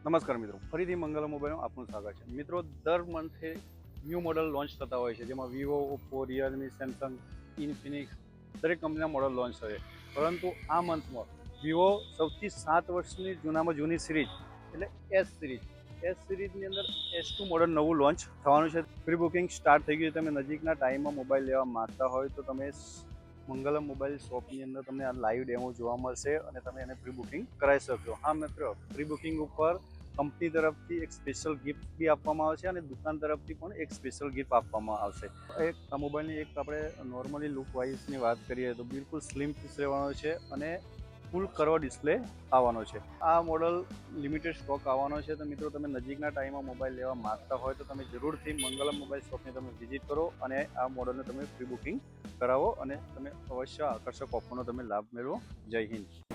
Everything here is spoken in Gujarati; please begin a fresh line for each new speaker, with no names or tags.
નમસ્કાર મિત્રો, ફરીથી મંગલ મોબાઈલમાં આપનું સ્વાગત છે. મિત્રો, દર મંથે ન્યૂ મોડલ લોન્ચ થતા હોય છે, જેમાં Vivo, Oppo, Realme, Samsung, Infinix દરેક કંપનીના મોડલ લોન્ચ થશે. પરંતુ આ મંથમાં વિવો સૌથી 7 વર્ષની જૂનામાં જૂની સિરીઝ એટલે એસ સિરીઝની અંદર S2 મોડલ નવું લોન્ચ થવાનું છે. પ્રી બુકિંગ સ્ટાર્ટ થઈ ગયું. તમે નજીકના ટાઈમમાં મોબાઈલ લેવા માંગતા હોય તો તમે મંગલમ મોબાઈલ શોપની અંદર તમને આ લાઈવ ડેમો જોવા મળશે અને તમે એને પ્રી બુકિંગ કરાવી શકશો. હા મિત્રો, પ્રી બુકિંગ ઉપર કંપની તરફથી એક સ્પેશિયલ ગિફ્ટ બી આપવામાં આવશે અને દુકાન તરફથી પણ એક સ્પેશિયલ ગિફ્ટ આપવામાં આવશે. આ મોબાઈલની એક આપણે નોર્મલી લુક વાઇઝની વાત કરીએ તો બિલકુલ સ્લિમ પીસ રહેવાનો છે અને ફૂલ કર્વ ડિસ્પ્લે આવવાનો છે. આ મોડલ લિમિટેડ સ્ટોક આવવાનો છે. તો મિત્રો, તમે નજીકના ટાઈમમાં મોબાઈલ લેવા માંગતા હોય તો તમે જરૂરથી મંગલમ મોબાઈલ શોપને તમે વિઝિટ કરો અને આ મોડલને તમે પ્રી બુકિંગ કરાવો અને તમે અવશ્ય આકર્ષક ઓફરનો તમે લાભ મેળવો. જય હિન્દ.